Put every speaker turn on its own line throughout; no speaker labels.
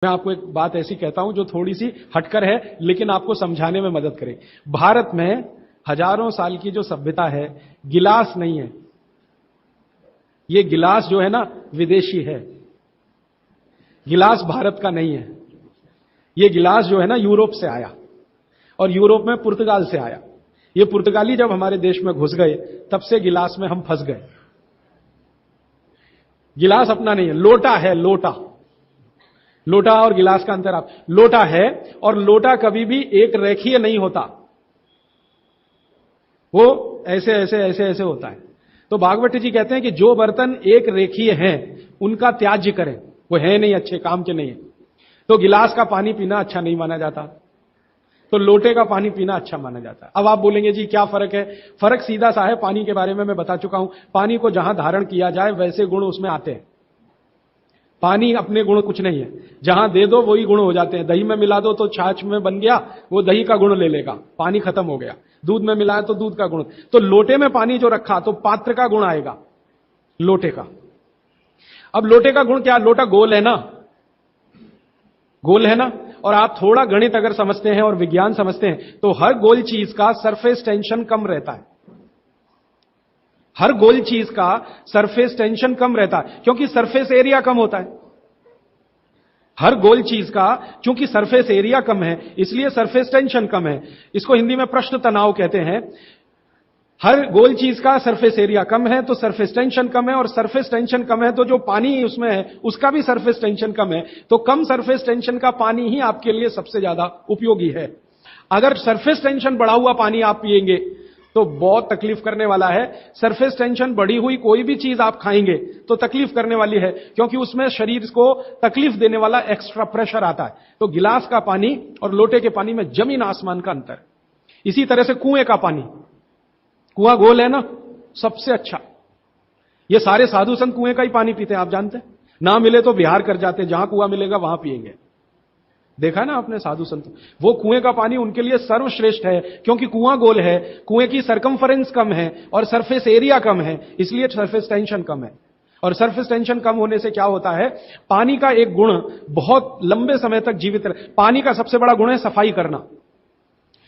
मैं आपको एक बात ऐसी कहता हूं जो थोड़ी सी हटकर है लेकिन आपको समझाने में मदद करे। भारत में हजारों साल की जो सभ्यता है, गिलास नहीं है। ये गिलास जो है ना विदेशी है, गिलास भारत का नहीं है। ये गिलास जो है ना यूरोप से आया और यूरोप में पुर्तगाल से आया। ये पुर्तगाली जब हमारे देश में घुस गए तब से गिलास में हम फंस गए। गिलास अपना नहीं है, लोटा है। लोटा लोटा और गिलास का अंतर आप, लोटा है और लोटा कभी भी एक रेखीय नहीं होता, वो ऐसे ऐसे ऐसे ऐसे होता है। तो भागवत जी कहते हैं कि जो बर्तन एक रेखीय हैं उनका त्याज्य करें, वो है नहीं, अच्छे काम के नहीं है। तो गिलास का पानी पीना अच्छा नहीं माना जाता, तो लोटे का पानी पीना अच्छा माना जाता है। अब आप बोलेंगे जी क्या फर्क है? फर्क सीधा सा है, पानी के बारे में मैं बता चुका हूं। पानी को जहां धारण किया जाए वैसे गुण उसमें आते हैं। पानी अपने गुण कुछ नहीं है, जहां दे दो वही गुण हो जाते हैं। दही में मिला दो तो छाछ में बन गया, वो दही का गुण ले लेगा, पानी खत्म हो गया। दूध में मिलाया तो दूध का गुण। तो लोटे में पानी जो रखा तो पात्र का गुण आएगा, लोटे का। अब लोटे का गुण क्या? लोटा गोल है ना, गोल है ना। और आप थोड़ा गणित अगर समझते हैं और विज्ञान समझते हैं तो हर गोल चीज का सरफेस टेंशन कम रहता है। हर गोल चीज का सरफेस टेंशन कम रहता है क्योंकि सरफेस एरिया कम होता है। हर गोल चीज का चूंकि सरफेस एरिया कम है इसलिए सरफेस टेंशन कम है। इसको हिंदी में पृष्ठ तनाव कहते हैं। हर गोल चीज का सरफेस एरिया कम है तो सरफेस टेंशन कम है, और सरफेस टेंशन कम है तो जो पानी उसमें है उसका भी सरफेस टेंशन कम है। तो कम सरफेस टेंशन का पानी ही आपके लिए सबसे ज्यादा उपयोगी है। अगर सरफेस टेंशन बढ़ा हुआ पानी आप पिएंगे तो बहुत तकलीफ करने वाला है। सरफेस टेंशन बढ़ी हुई कोई भी चीज आप खाएंगे तो तकलीफ करने वाली है, क्योंकि उसमें शरीर को तकलीफ देने वाला एक्स्ट्रा प्रेशर आता है। तो गिलास का पानी और लोटे के पानी में जमीन आसमान का अंतर। इसी तरह से कुएं का पानी, कुआं गोल है ना, सबसे अच्छा। ये सारे साधु संत कुएं का ही पानी पीते हैं, आप जानते हैं। ना मिले तो बिहार कर जाते हैं, जहां कुआं मिलेगा वहां पिएंगे। देखा ना आपने साधु संत, वो कुएं का पानी उनके लिए सर्वश्रेष्ठ है, क्योंकि कुआं गोल है, कुएं की सरकमफरेंस कम है और सरफेस एरिया कम है, इसलिए सरफेस टेंशन कम है। और सरफेस टेंशन कम होने से क्या होता है, पानी का एक गुण बहुत लंबे समय तक जीवित रहे। पानी का सबसे बड़ा गुण है सफाई करना।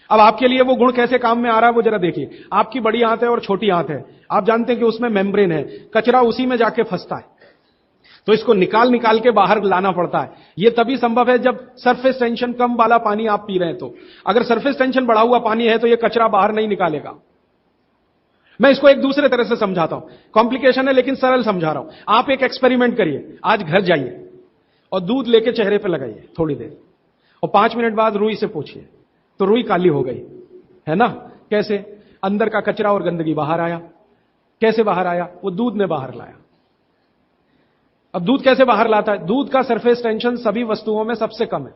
अब आपके लिए वो गुण कैसे काम में आ रहा है वो जरा देखिए। आपकी बड़ी आंत है और छोटी आंत है, आप जानते हैं कि उसमें मेम्ब्रेन है, कचरा उसी में जाके फंसता है, तो इसको निकाल के बाहर लाना पड़ता है। ये तभी संभव है जब सरफेस टेंशन कम वाला पानी आप पी रहे हैं। तो अगर सरफेस टेंशन बढ़ा हुआ पानी है तो ये कचरा बाहर नहीं निकालेगा। मैं इसको एक दूसरे तरह से समझाता हूं, कॉम्प्लिकेशन है लेकिन सरल समझा रहा हूं। आप एक एक्सपेरिमेंट करिए, आज घर जाइए और दूध लेके चेहरे पे लगाइए थोड़ी देर, और 5 मिनट बाद रुई से पूछिए तो रुई काली हो गई है ना। कैसे? अंदर का कचरा और गंदगी बाहर आया। कैसे बाहर आया? वो दूध ने बाहर लाया। अब दूध कैसे बाहर लाता है? दूध का सरफेस टेंशन सभी वस्तुओं में सबसे कम है।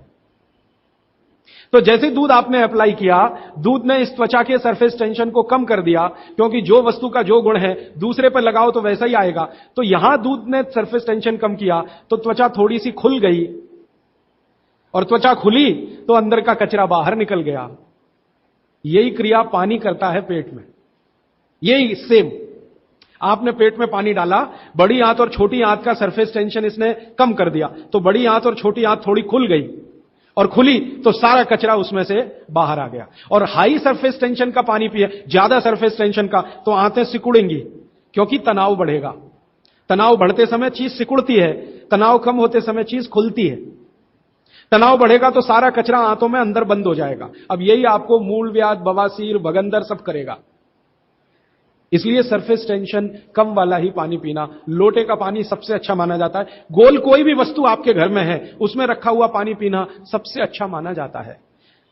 तो जैसे दूध आपने अप्लाई किया, दूध ने इस त्वचा के सरफेस टेंशन को कम कर दिया, क्योंकि जो वस्तु का जो गुण है दूसरे पर लगाओ तो वैसा ही आएगा। तो यहां दूध ने सरफेस टेंशन कम किया तो त्वचा थोड़ी सी खुल गई, और त्वचा खुली तो अंदर का कचरा बाहर निकल गया। यही क्रिया पानी करता है पेट में। यही सेम, आपने पेट में पानी डाला, बड़ी आंत और छोटी आंत का सरफेस टेंशन इसने कम कर दिया, तो बड़ी आंत और छोटी आंत थोड़ी खुल गई, और खुली तो सारा कचरा उसमें से बाहर आ गया। और हाई सरफेस टेंशन का पानी पिए, ज्यादा सरफेस टेंशन का, तो आंतें सिकुड़ेंगी, क्योंकि तनाव बढ़ेगा। तनाव बढ़ते समय चीज सिकुड़ती है, तनाव कम होते समय चीज खुलती है। तनाव बढ़ेगा तो सारा कचरा आंतों में अंदर बंद हो जाएगा। अब यही आपको मूलव्याध, बवासीर, भगंदर सब करेगा। इसलिए सरफेस टेंशन कम वाला ही पानी पीना, लोटे का पानी सबसे अच्छा माना जाता है। गोल कोई भी वस्तु आपके घर में है उसमें रखा हुआ पानी पीना सबसे अच्छा माना जाता है।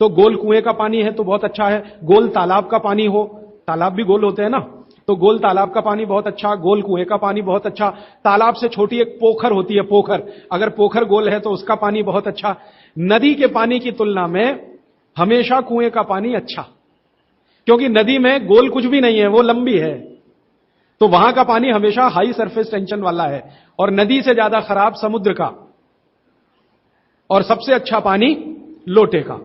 तो गोल कुएं का पानी है तो बहुत अच्छा है। गोल तालाब का पानी हो, तालाब भी गोल होते हैं ना, तो गोल तालाब का पानी बहुत अच्छा, गोल कुएं का पानी बहुत अच्छा। तालाब से छोटी एक पोखर होती है, पोखर, अगर पोखर गोल है तो उसका पानी बहुत अच्छा। नदी के पानी की तुलना में हमेशा कुएं का पानी अच्छा, क्योंकि नदी में गोल कुछ भी नहीं है, वो लंबी है, तो वहां का पानी हमेशा हाई सरफेस टेंशन वाला है। और नदी से ज्यादा खराब समुद्र का, और सबसे अच्छा पानी लोटे का।